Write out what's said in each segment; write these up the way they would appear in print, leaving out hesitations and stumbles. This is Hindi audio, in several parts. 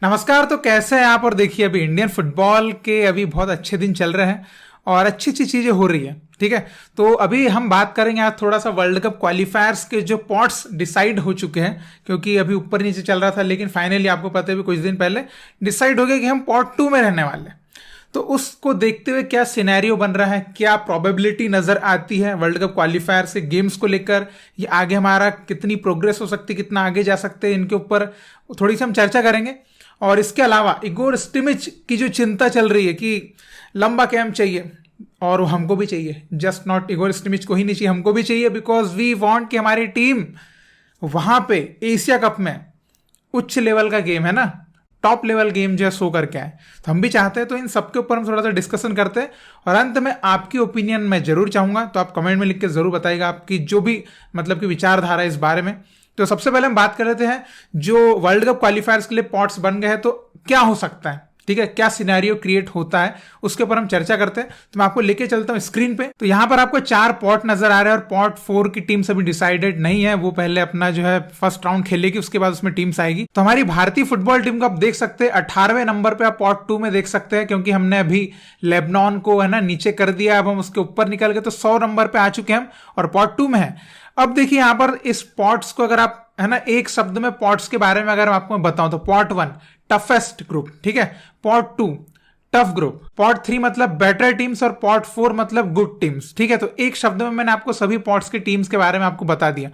नमस्कार। तो कैसे हैं आप? और देखिए, अभी इंडियन फुटबॉल के अभी बहुत अच्छे दिन चल रहे हैं और अच्छी अच्छी चीजें हो रही है। ठीक है, तो अभी हम बात करेंगे आज थोड़ा सा वर्ल्ड कप क्वालिफायर्स के जो पॉट्स डिसाइड हो चुके हैं, क्योंकि अभी ऊपर नीचे चल रहा था, लेकिन फाइनली आपको पता है भी कुछ दिन पहले डिसाइड हो गया कि हम पॉट 2 में रहने वाले हैं। तो उसको देखते हुए क्या सिनेरियो बन रहा है, क्या प्रोबेबिलिटी नजर आती है वर्ल्ड कप क्वालिफायर से गेम्स को लेकर, ये आगे हमारा कितनी प्रोग्रेस हो सकती है, कितना आगे जा सकते हैं, इनके ऊपर थोड़ी सी हम चर्चा करेंगे। और इसके अलावा इगोर स्टिमिच की जो चिंता चल रही है कि लंबा कैंप चाहिए, और वो हमको भी चाहिए, जस्ट नॉट इगोर स्टिमिच को ही नहीं चाहिए, हमको भी चाहिए, बिकॉज वी वांट कि हमारी टीम वहां पे एशिया कप में उच्च लेवल का गेम है ना, टॉप लेवल गेम जो है शो करके आए। तो हम भी चाहते हैं, तो इन सबके ऊपर हम थोड़ा सा डिस्कशन करते हैं और अंत में आपकी ओपिनियन मैं जरूर चाहूंगा, तो आप कमेंट में लिख के जरूर बताइएगा आपकी जो भी मतलब की विचारधारा है इस बारे में। तो सबसे पहले हम बात कर लेते हैं, जो वर्ल्ड कप क्वालिफायर्स के लिए पॉट्स बन गए हैं तो क्या हो सकता है, ठीक है, क्या सिनेरियो क्रिएट होता है, उसके ऊपर हम चर्चा करते हैं। तो मैं आपको लेके चलता हूं स्क्रीन पे। तो यहां पर आपको 4 पॉट नजर आ रहे हैं और पॉट 4 की टीम अभी डिसाइडेड नहीं है, वो पहले अपना जो है फर्स्ट राउंड खेलेगी, उसके बाद उसमें टीम्स आएगी। तो हमारी भारतीय फुटबॉल टीम को आप देख सकते हैं 18वें नंबर पे आप पॉट 2 में देख सकते हैं, क्योंकि हमने अभी लेबनान को है ना नीचे कर दिया, अब हम उसके ऊपर निकल गए, तो 100 नंबर पे आ चुके हैं हम और पॉट 2 में है। अब देखिए यहां पर इस पॉट्स को अगर आप है ना एक शब्द में पॉट्स के बारे में अगर मैं आपको बताऊं, तो पॉट 1 टफेस्ट ग्रुप, ठीक है, पॉट 2 टफ ग्रुप, पॉट 3 मतलब बेटर टीम्स और पॉट 4 मतलब गुड टीम्स। ठीक है, तो एक शब्द में मैंने आपको सभी पॉट्स के टीम्स के बारे में आपको बता दिया।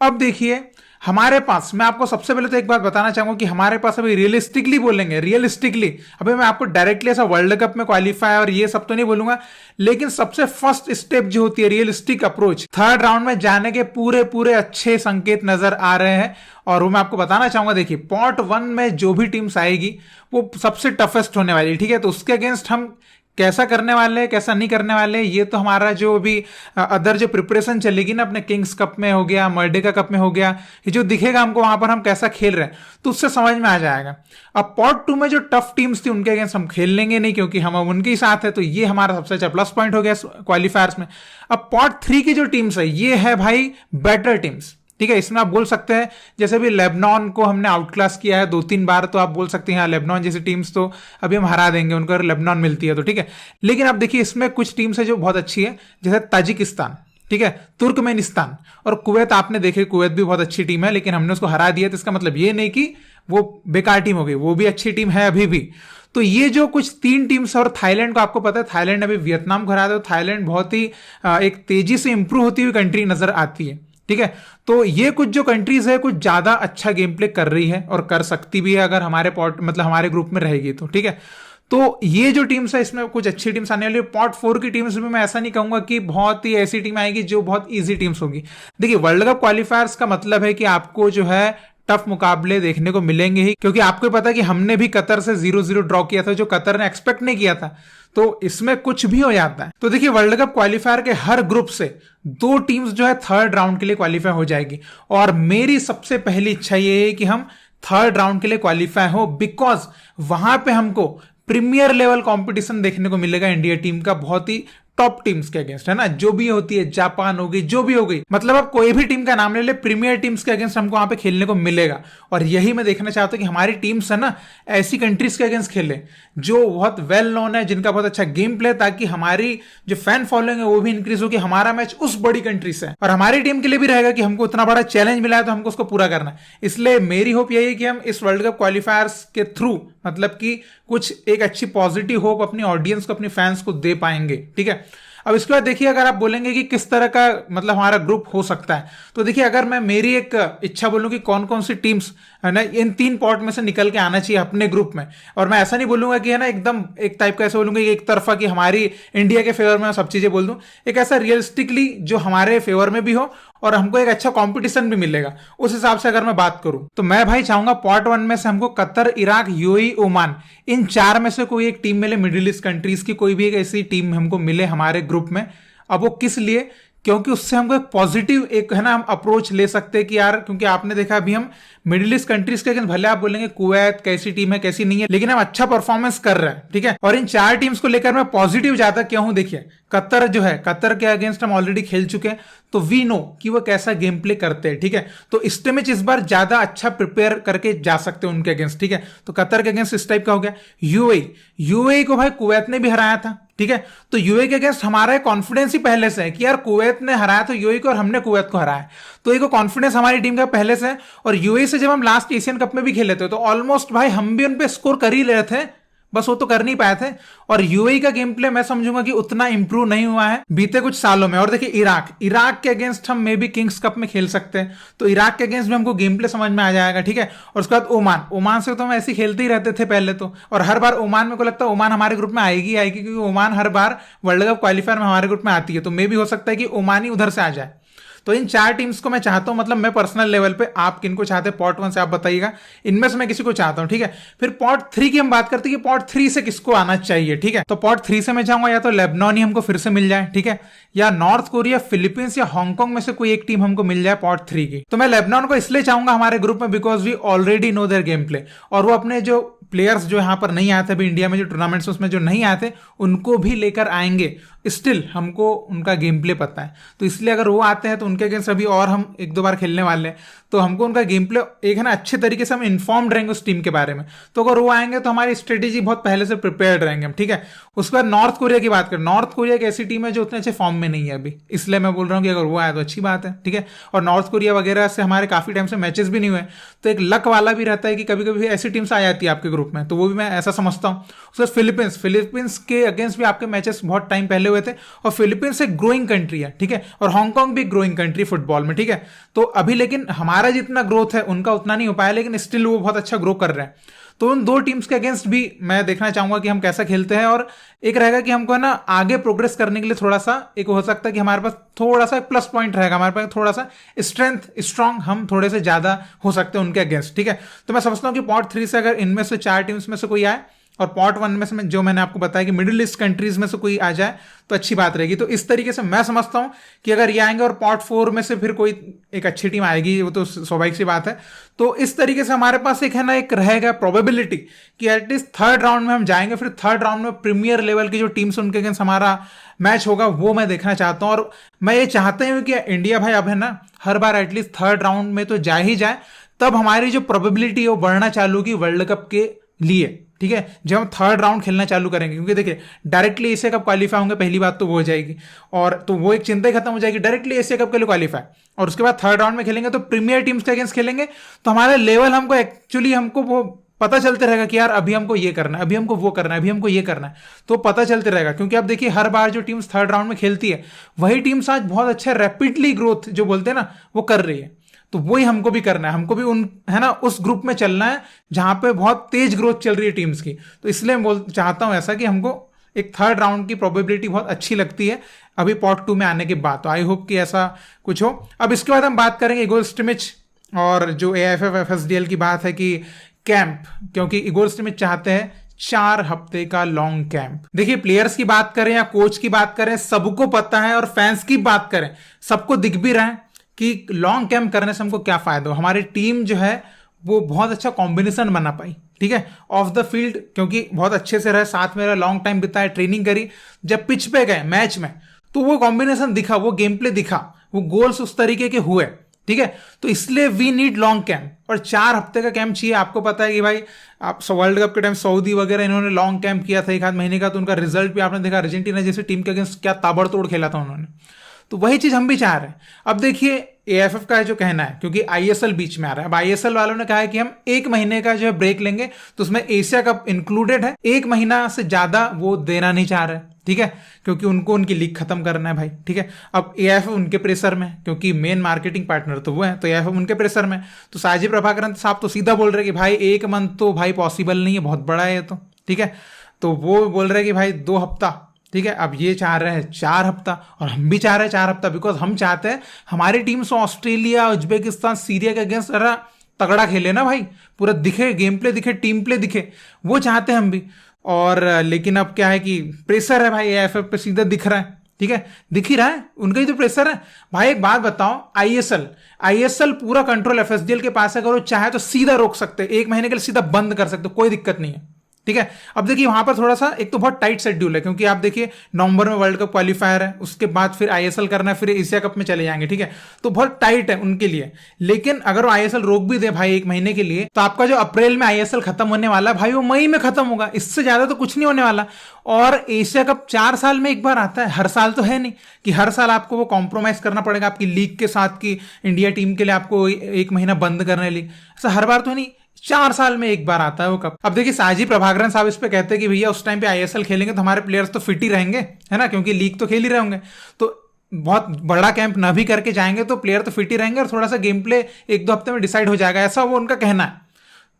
अब देखिए हमारे पास, मैं आपको सबसे पहले तो एक बात बताना चाहूंगा कि हमारे पास अभी रियलिस्टिकली बोलेंगे, रियलिस्टिकली अभी मैं आपको डायरेक्टली ऐसा वर्ल्ड कप में क्वालिफाई और ये सब तो नहीं बोलूंगा, लेकिन सबसे फर्स्ट स्टेप जो होती है रियलिस्टिक अप्रोच, थर्ड राउंड में जाने के पूरे पूरे अच्छे संकेत नजर आ रहे हैं। और वो मैं आपको बताना चाहूंगा, देखिए पॉट 1 में जो भी टीम्स आएगी वो सबसे टफेस्ट होने वाली है। ठीक है, तो उसके अगेंस्ट हम कैसा करने वाले हैं, कैसा नहीं करने वाले, ये तो हमारा जो अभी अदर जो प्रिपरेशन चलेगी ना, अपने किंग्स कप में हो गया, मर्डेका कप में हो गया, ये जो दिखेगा हमको वहां पर हम कैसा खेल रहे हैं, तो उससे समझ में आ जाएगा। अब पॉट 2 में जो टफ टीम्स थी उनके अगेंस्ट हम खेल लेंगे नहीं, क्योंकि हम अब उनके साथ है, तो ये हमारा सबसे अच्छा प्लस पॉइंट हो गया क्वालिफायर्स में। अब पॉट 3 की जो टीम्स है ये है भाई बेटर टीम्स। ठीक है, इसमें आप बोल सकते हैं जैसे भी लेबनान को हमने आउटक्लास किया है 2-3 बार, तो आप बोल सकते हैं हाँ लेबनान जैसी टीम्स तो अभी हम हरा देंगे उनको, लेबनान मिलती है तो। ठीक है, लेकिन आप देखिए इसमें कुछ टीम्स है जो बहुत अच्छी है, जैसे ताजिकिस्तान, ठीक है, तुर्कमेनिस्तान और कुवैत। आपने देखे कुवैत भी बहुत अच्छी टीम है, लेकिन हमने उसको हरा दिया, तो इसका मतलब ये नहीं कि वो बेकार टीम हो गई, वो भी अच्छी टीम है अभी भी। तो ये जो कुछ 3 टीम्स और थाईलैंड को आपको पता है, थाईलैंड अभी वियतनाम को हरा दे, तो थाईलैंड बहुत ही एक तेजी से इंप्रूव होती हुई कंट्री नजर आती है। ठीक है, तो ये कुछ जो कंट्रीज है कुछ ज्यादा अच्छा गेम प्ले कर रही है और कर सकती भी है अगर हमारे पॉट मतलब हमारे ग्रुप में रहेगी तो। ठीक है, तो ये जो टीम्स है इसमें कुछ अच्छी टीम्स आने वाली है। पॉट 4 की टीम्स में मैं ऐसा नहीं कहूंगा कि बहुत ही ऐसी टीम आएगी जो बहुत इजी टीम्स होगी। देखिए वर्ल्ड कप क्वालिफायर्स का मतलब है कि आपको जो है टफ मुकाबले देखने को मिलेंगे ही, क्योंकि आपको पता है कि हमने भी कतर से 0-0 ड्रॉ किया था, जो कतर ने एक्सपेक्ट नहीं किया था, तो इसमें कुछ भी हो जाता है। तो देखिए वर्ल्ड कप क्वालिफायर के हर ग्रुप से 2 टीम्स जो है थर्ड राउंड के लिए क्वालिफाई हो जाएगी, और मेरी सबसे पहली इच्छा ये है कि हम थर्ड राउंड के लिए क्वालिफाई हो, बिकॉज वहां पे हमको प्रीमियर लेवल कंपटीशन देखने को मिलेगा इंडिया टीम का, बहुत ही टॉप टीम्स के अगेंस्ट, है ना, जो भी होती है, जापान हो गई, जो भी हो गई, मतलब आप कोई भी टीम का नाम ले ले, प्रीमियर टीम्स के अगेंस्ट हमको वहां पे खेलने को मिलेगा। और यही मैं देखना चाहता हूं कि हमारी टीम्स है ना ऐसी कंट्रीज के अगेंस्ट खेले जो बहुत वेल नोन है, जिनका बहुत अच्छा गेम प्ले, ताकि हमारी जो फैन फॉलोइंग है वो भी इंक्रीज हो कि हमारा मैच उस बड़ी कंट्री से है, और हमारी टीम के लिए भी रहेगा कि हमको इतना बड़ा चैलेंज मिला है तो हमको उसको पूरा करना है। इसलिए मेरी होप यही है कि हम इस वर्ल्ड कप क्वालिफायर्स के थ्रू मतलब कि कुछ एक अच्छी पॉजिटिव होप अपनी ऑडियंस को, अपनी फैंस को दे पाएंगे। ठीक है, अब इसके बाद देखिए अगर आप बोलेंगे कि किस तरह का मतलब हमारा ग्रुप हो सकता है, तो देखिए अगर मैं मेरी एक इच्छा बोलूं कि कौन कौन सी टीम्स है ना इन 3 पॉट में से निकल के आना चाहिए अपने ग्रुप में, और मैं ऐसा नहीं बोलूंगा कि है ना एकदम एक टाइप का ऐसा बोलूंगा कि एक तरफा कि हमारी इंडिया के फेवर में सब चीजें बोल दूं, एक ऐसा रियलिस्टिकली जो हमारे फेवर में भी हो और हमको एक अच्छा कंपटीशन भी मिलेगा, उस हिसाब से अगर मैं बात करूं तो मैं भाई चाहूंगा पॉट 1 में से हमको कतर, इराक, यूएई, ओमान, इन 4 में से कोई एक टीम मिले, मिडिल ईस्ट कंट्रीज की कोई भी एक ऐसी टीम हमको मिले हमारे ग्रुप में। अब वो किस लिए, क्योंकि उससे हमको एक पॉजिटिव एक है ना हम अप्रोच ले सकते हैं कि यार, क्योंकि आपने देखा अभी हम मिडिल ईस्ट कंट्रीज के अगेंस्ट भले आप बोलेंगे कुवैत कैसी टीम है कैसी नहीं है, लेकिन हम अच्छा परफॉर्मेंस कर रहे हैं, ठीक है। और इन 4 टीम्स को लेकर मैं पॉजिटिव ज्यादा क्यों हूं, देखिए कतर जो है, कतर के अगेंस्ट हम ऑलरेडी खेल चुके हैं, तो वी नो कि वो कैसा गेम प्ले करते हैं, ठीक है। तो इस मैच इस बार ज्यादा अच्छा प्रिपेयर करके जा सकते हैं उनके अगेंस्ट, ठीक है। तो कतर के अगेंस्ट इस टाइप का हो गया। यूएई को भाई कुवैत ने भी हराया था, ठीक है। तो यूएई के अगेंस्ट हमारा कॉन्फिडेंस ही पहले से है कि यार कुवैत ने हराया तो यूएई को और हमने कुवैत को हराया, तो एक कॉन्फिडेंस हमारी टीम का पहले से है। और यूएई से जब हम लास्ट एशियन कप में भी खेले थे तो ऑलमोस्ट भाई हम भी उन पे स्कोर कर ही ले रहे थे, बस वो तो कर नहीं पाए थे। और यूएई का गेम प्ले मैं समझूंगा कि उतना इंप्रूव नहीं हुआ है बीते कुछ सालों में। और देखिए इराक के अगेंस्ट हम मे बी किंग्स कप में खेल सकते हैं, तो इराक के अगेंस्ट भी हमको गेम प्ले समझ में आ जाएगा, ठीक है। और उसके बाद ओमान से तो हम ऐसे खेलते ही रहते थे पहले तो, और हर बार ओमान मेरे को लगता है ओमान हमारे ग्रुप में आएगी क्योंकि ओमान हर बार वर्ल्ड कप क्वालिफायर में हमारे ग्रुप में आती है, तो मे भी हो सकता है कि ओमान ही उधर से आ जाए। तो इन 4 टीम्स को मैं चाहता हूं, मतलब मैं पर्सनल लेवल पे, आप किनको चाहते हैं पॉट 1 से आप बताइएगा, इनमें से मैं किसी को चाहता हूं, ठीक है। फिर पॉट 3 की हम बात करते हैं कि पॉट 3 से किसको आना चाहिए, ठीक है। तो पॉट 3 से मैं चाहूंगा या तो लेबनान ही हमको फिर से मिल जाए, ठीक है, या नॉर्थ कोरिया, फिलीपींस या हांगकांग में से कोई एक टीम हमको मिल जाए पॉट 3 की। तो मैं लेबनान को इसलिए चाहूंगा हमारे ग्रुप में because we already know their game play, और वो अपने जो प्लेयर्स जो यहां पर नहीं आए थे अभी इंडिया में जो टूर्नामेंट्स उसमें जो नहीं आए थे उनको भी लेकर आएंगे, स्टिल हमको उनका गेम प्ले पता है। तो इसलिए अगर वो आते हैं तो उनके अगेंस्ट अभी और हम 1-2 बार खेलने वाले हैं, तो हमको उनका गेम प्ले एक है ना अच्छे तरीके से हम इन्फॉर्म्ड रहेंगे उस टीम के बारे में। तो अगर वो आएंगे तो हमारी स्ट्रेटेजी बहुत पहले से प्रिपेयर्ड रहेंगे हम, ठीक है। उसके बाद नॉर्थ कोरिया की बात करें, नॉर्थ कोरिया एक ऐसी टीम है जो उतने अच्छे फॉर्म में नहीं है अभी, इसलिए मैं बोल रहा हूँ कि अगर वो आया तो अच्छी बात है, ठीक है। और नॉर्थ कोरिया वगैरह से हमारे काफी टाइम से मैचेस भी नहीं हुए, तो एक लक वाला भी रहता है कि कभी कभी ऐसी टीम्स आ जाती है आपके ग्रुप में, तो वो भी मैं ऐसा समझता हूँ। उसके फिलीपींस के अगेंस्ट भी आपके मैचेस बहुत टाइम पहले हुए थे, और फिलीपींस एक ग्रोइंग कंट्री है, ठीक है। और हांगकांग भी ग्रोइंग कंट्री फुटबॉल में, ठीक है। तो अभी लेकिन हमारा जितना ग्रोथ है उनका उतना नहीं हो पाया, लेकिन स्टिल वो बहुत अच्छा ग्रो कर रहे हैं। तो उन 2 टीम्स के अगेंस्ट भी मैं देखना चाहूंगा कि हम कैसा खेलते हैं, और एक रहेगा कि हमको है ना आगे प्रोग्रेस करने के लिए थोड़ा सा एक हो सकता है कि हमारे पास थोड़ा सा प्लस पॉइंट रहेगा, हमारे पास थोड़ा सा स्ट्रांग हम थोड़े से ज्यादा हो सकते हैं उनके अगेंस्ट, ठीक है। तो मैं समझता हूं कि पॉट 3 से अगर इनमें से 4 टीम्स में से कोई आए, और पॉट 1 में से जो मैंने आपको बताया कि मिडिल ईस्ट कंट्रीज में से कोई आ जाए तो अच्छी बात रहेगी। तो इस तरीके से मैं समझता हूं कि अगर ये आएंगे और पॉट 4 में से फिर कोई एक अच्छी टीम आएगी, वो तो स्वाभाविक सी बात है। तो इस तरीके से हमारे पास एक है ना एक रहेगा प्रोबेबिलिटी कि एटलीस्ट 3rd राउंड में हम जाएंगे। फिर 3rd राउंड में प्रीमियर लेवल की जो टीम्स उनके अगेंस्ट हमारा मैच होगा वो मैं देखना चाहता हूं। और मैं ये चाहता हूं कि इंडिया भाई अब है ना हर बार एटलीस्ट 3rd राउंड में तो जा ही जाए, तब हमारी जो प्रोबेबिलिटी है वो बढ़ना चालू होगी वर्ल्ड कप के लिए, ठीक है। जब हम 3rd राउंड खेलना चालू करेंगे, क्योंकि देखिए डायरेक्टली एशिया कप क्वालिफाई होंगे, पहली बात तो वो हो जाएगी, और तो वो एक चिंता ही खत्म हो जाएगी डायरेक्टली एशिया कप के लिए क्वालिफाई। और उसके बाद 3rd राउंड में खेलेंगे तो प्रीमियर टीम्स के अगेंस्ट खेलेंगे, तो हमारा लेवल हमको एक्चुअली हमको वो पता चलते रहेगा कि यार अभी हमको ये करना है, अभी हमको वो करना है, अभी हमको ये करना है, तो पता चलते रहेगा। क्योंकि आप देखिए हर बार जो टीम्स 3rd राउंड में खेलती है वही टीम्स आज बहुत अच्छा रैपिडली ग्रोथ जो बोलते हैं ना वो कर रही है। तो वही हमको भी करना है, हमको भी उन है ना उस ग्रुप में चलना है जहां पे बहुत तेज ग्रोथ चल रही है टीम्स की। तो इसलिए मैं चाहता हूं ऐसा कि हमको एक 3rd राउंड की प्रोबेबिलिटी बहुत अच्छी लगती है अभी पॉट 2 में आने के बाद। तो आई होप कि ऐसा कुछ हो। अब इसके बाद हम बात करेंगे इगोर स्टिमिच और जो AIFF FSDL की बात है कि कैंप, क्योंकि इगोर स्टिमिच चाहते हैं 4 हफ्ते का लॉन्ग कैंप। देखिए प्लेयर्स की बात करें या कोच की बात करें सबको पता है, और फैंस की बात करें सबको दिख भी रहा है कि लॉन्ग कैंप करने से हमको क्या फायदा हो। हमारी टीम जो है वो बहुत अच्छा कॉम्बिनेशन बना पाई, ठीक है, ऑफ द फील्ड, क्योंकि बहुत अच्छे से रहे, साथ में लॉन्ग टाइम बिताए, ट्रेनिंग करी, जब पिच पे गए मैच में तो वो कॉम्बिनेशन दिखा, वो गेम प्ले दिखा, वो गोल्स उस तरीके के हुए, ठीक है। तो इसलिए वी नीड लॉन्ग कैंप, और 4 हफ्ते का कैंप चाहिए। आपको पता है कि भाई आप वर्ल्ड कप के टाइम सऊदी वगैरह इन्होंने लॉन्ग कैंप किया था 1 आध महीने का, तो उनका रिजल्ट भी आपने देखा, अर्जेंटीना जैसी टीम के अगेंस्ट क्या ताबड़तोड़ खेला था उन्होंने। तो वही चीज हम भी चाह रहे हैं। अब देखिए AIFF का जो कहना है, क्योंकि ISL बीच में आ रहा है, अब ISL वालों ने कहा है कि हम 1 महीने का जो है ब्रेक लेंगे, तो उसमें एशिया कप इंक्लूडेड है, 1 महीना से ज्यादा वो देना नहीं चाह रहे, ठीक है, क्योंकि उनको उनकी लीग खत्म करना है भाई, ठीक है। अब AIFF उनके प्रेशर में, क्योंकि मेन मार्केटिंग पार्टनर तो वो है, तो AIFF उनके प्रेशर में, तो साजिद प्रभाकरन साहब तो सीधा बोल रहे कि भाई 1 मंथ तो भाई पॉसिबल नहीं है, बहुत बड़ा है ये तो, ठीक है। तो वो बोल रहे कि भाई 2 हफ्ता, ठीक है। अब ये चाह रहे हैं 4 हफ्ता, और हम भी चाह रहे हैं 4 हफ्ता, बिकॉज हम चाहते हैं हमारी टीम से ऑस्ट्रेलिया, उज्बेकिस्तान, सीरिया के अगेंस्ट जरा तगड़ा खेले ना भाई, पूरा दिखे, गेम प्ले दिखे, टीम प्ले दिखे, वो चाहते हैं हम भी। और लेकिन अब क्या है कि प्रेशर है भाई AIFF पे सीधा दिख रहा है, ठीक है, दिख ही रहा है, उनका ही तो प्रेशर है भाई। एक बात बताओ, आईएसएल पूरा कंट्रोल एफएसडीएल के पास है, अगर वो चाहे तो सीधा रोक सकते, 1 महीने के लिए सीधा बंद कर सकते, कोई दिक्कत नहीं है, ठीक है। अब देखिए वहां पर थोड़ा सा एक तो बहुत टाइट शेड्यूल है, क्योंकि आप देखिए नवंबर में वर्ल्ड कप क्वालिफायर है, उसके बाद फिर आईएसएल करना है, फिर एशिया कप में चले जाएंगे, ठीक है, तो बहुत टाइट है उनके लिए। लेकिन अगर वो आईएसएल रोक भी दे भाई 1 महीने के लिए, तो आपका जो अप्रैल में आईएसएल खत्म होने वाला है भाई, वो मई में खत्म होगा, इससे ज्यादा तो कुछ नहीं होने वाला। और एशिया कप 4 साल में एक बार आता है, हर साल तो है नहीं कि हर साल आपको वो कॉम्प्रोमाइज करना पड़ेगा आपकी लीग के साथ, की इंडिया टीम के लिए आपको 1 महीना बंद करने लीग, ऐसा हर बार तो है नहीं, 4 साल में एक बार आता है वो कप। अब देखिए साजी प्रभाकरन साहब इस पे कहते हैं कि भैया उस टाइम पे आईएसएल खेलेंगे तो हमारे प्लेयर्स तो फिट ही रहेंगे, है ना, क्योंकि लीग तो खेल ही रहे होंगे, तो बहुत बड़ा कैंप ना भी करके जाएंगे तो प्लेयर तो फिट ही रहेंगे और थोड़ा सा गेम प्ले 1-2 हफ्ते में डिसाइड हो जाएगा, ऐसा वो उनका कहना है।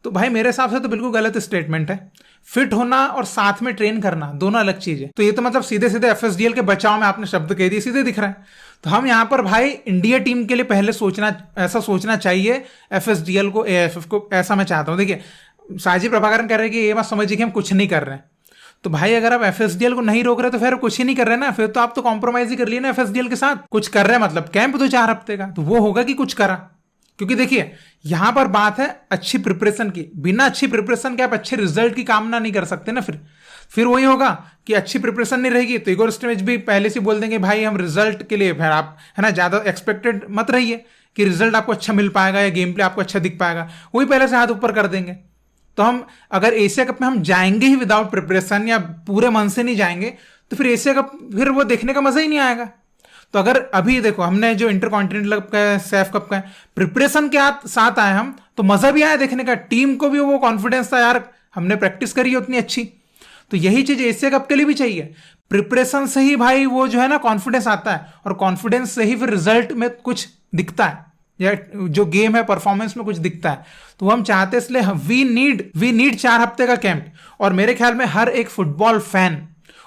तो भाई मेरे हिसाब से तो बिल्कुल गलत स्टेटमेंट है। फिट होना और साथ में ट्रेन करना दोनों अलग चीज है। तो ये तो मतलब सीधे सीधे एफएसडीएल के बचाव में आपने शब्द कह दिए, सीधे दिख रहा है। तो हम यहाँ पर भाई इंडिया टीम के लिए पहले सोचना चाहिए, एफएसडीएल को, एएफएफ को, ऐसा मैं चाहता हूँ। देखिए साजी प्रभाकरन कह रहे हैं कि ये मत समझिए कि हम कुछ नहीं कर रहे हैं, तो भाई अगर आप एफएसडीएल को नहीं रोक रहे तो फिर कुछ ही नहीं कर रहे ना, फिर तो आप तो कॉम्प्रोमाइज ही कर लिए ना एफएसडीएल के साथ। कुछ कर रहे हैं मतलब कैंप तो 4 हफ्ते का, तो वो होगा कि कुछ करा, क्योंकि देखिए यहां पर बात है अच्छी प्रिपरेशन की। बिना अच्छी प्रिपरेशन के आप अच्छे रिजल्ट की कामना नहीं कर सकते ना। फिर वही होगा कि अच्छी प्रिपरेशन नहीं रहेगी तो इगोर स्टेमिच भी पहले से बोल देंगे भाई हम रिजल्ट के लिए, फिर आप है ना ज्यादा एक्सपेक्टेड मत रहिए कि रिजल्ट आपको अच्छा मिल पाएगा या गेम प्ले आपको अच्छा दिख पाएगा, वही पहले से हाथ ऊपर कर देंगे। तो हम अगर एशिया कप में हम जाएंगे ही विदाउट प्रिपरेशन या पूरे मन से नहीं जाएंगे तो फिर एशिया कप फिर वो देखने का मजा ही नहीं आएगा। तो अगर अभी देखो हमने जो इंटर कॉन्टिनेंटल कप का है, सैफ कप का है, प्रिपरेशन के साथ आए हम, तो मजा भी आया देखने का, टीम को भी वो कॉन्फिडेंस था यार हमने प्रैक्टिस करी है उतनी अच्छी। तो यही चीज एशिया कप के लिए भी चाहिए, प्रिपरेशन से ही भाई वो जो है ना कॉन्फिडेंस आता है, और कॉन्फिडेंस से ही फिर रिजल्ट में कुछ दिखता है या जो गेम है परफॉर्मेंस में कुछ दिखता है। तो हम चाहते हैं, इसलिए वी नीड 4 हफ्ते का कैंप। और मेरे ख्याल में हर एक फुटबॉल फैन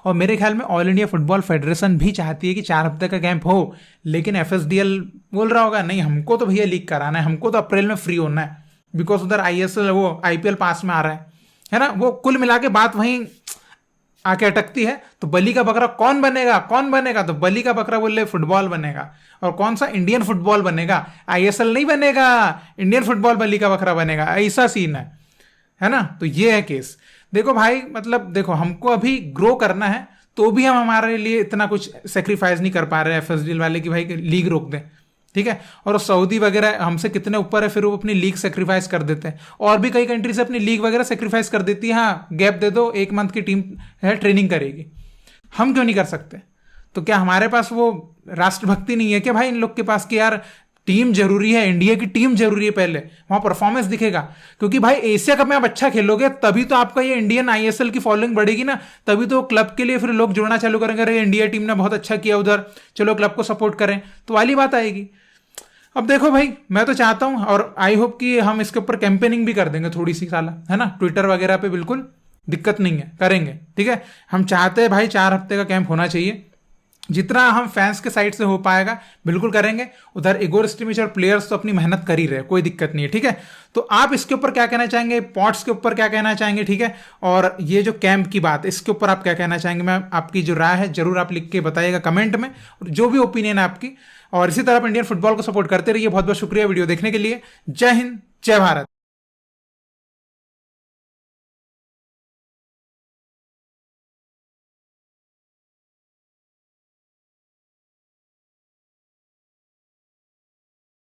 और मेरे ख्याल में ऑल इंडिया फुटबॉल फेडरेशन भी चाहती है कि 4 हफ्ते का कैंप हो। लेकिन एफएसडीएल बोल रहा होगा नहीं हमको तो भैया लीग कराना है, हमको तो अप्रैल में फ्री होना है, बिकॉज उधर आईएसएल वो आईपीएल पास में आ रहा है ना। वो कुल मिला के बात वहीं आके अटकती है। तो बलि का बकरा कौन बनेगा, तो बलि का बकरा बोल रहे फुटबॉल बनेगा, और कौन सा, इंडियन फुटबॉल बनेगा, आईएसएल नहीं बनेगा, इंडियन फुटबॉल बलि का बकरा बनेगा, ऐसा सीन है ना। तो ये है केस। देखो भाई मतलब देखो हमको अभी ग्रो करना है, तो भी हम हमारे लिए इतना कुछ सेक्रीफाइस नहीं कर पा रहे हैं एफएसडीएल वाले की भाई लीग रोक दें, ठीक है। और सऊदी वगैरह हमसे कितने ऊपर है, फिर वो अपनी लीग सेक्रीफाइस कर देते हैं, और भी कई कंट्रीज अपनी लीग वगैरह सेक्रीफाइस कर देती है। हाँ गैप दे दो, 1 मंथ की टीम है ट्रेनिंग करेगी, हम क्यों नहीं कर सकते? तो क्या हमारे पास वो राष्ट्रभक्ति नहीं है क्या भाई इन लोग के पास कि यार टीम जरूरी है, इंडिया की टीम जरूरी है, पहले वहां परफॉर्मेंस दिखेगा। क्योंकि भाई एशिया कप में आप अच्छा खेलोगे तभी तो आपका ये इंडियन आईएसएल की फॉलोइंग बढ़ेगी ना, तभी तो क्लब के लिए फिर लोग जुड़ना चालू करेंगे, अरे इंडिया टीम ने बहुत अच्छा किया उधर, चलो क्लब को सपोर्ट करें, तो वाली बात आएगी। अब देखो भाई मैं तो चाहता हूं और आई होप कि हम इसके ऊपर कैंपेनिंग भी कर देंगे थोड़ी सी साला, है ना, ट्विटर वगैरह पे, बिल्कुल दिक्कत नहीं है, करेंगे, ठीक है। हम चाहते हैं भाई 4 हफ्ते का कैंप होना चाहिए, जितना हम फैंस के साइड से हो पाएगा बिल्कुल करेंगे। उधर इगोर स्टिमिच और प्लेयर्स तो अपनी मेहनत कर ही रहे, कोई दिक्कत नहीं है, ठीक है। तो आप इसके ऊपर क्या कहना चाहेंगे, पॉट्स के ऊपर क्या कहना चाहेंगे, ठीक है, और ये जो कैंप की बात इसके ऊपर आप क्या कहना चाहेंगे, मैं आपकी जो राय है जरूर आप लिख के बताइएगा कमेंट में, जो भी ओपिनियन है आपकी। और इसी तरह आप इंडियन फुटबॉल को सपोर्ट करते रहिए। बहुत बहुत शुक्रिया वीडियो देखने के लिए। जय हिंद, जय भारत।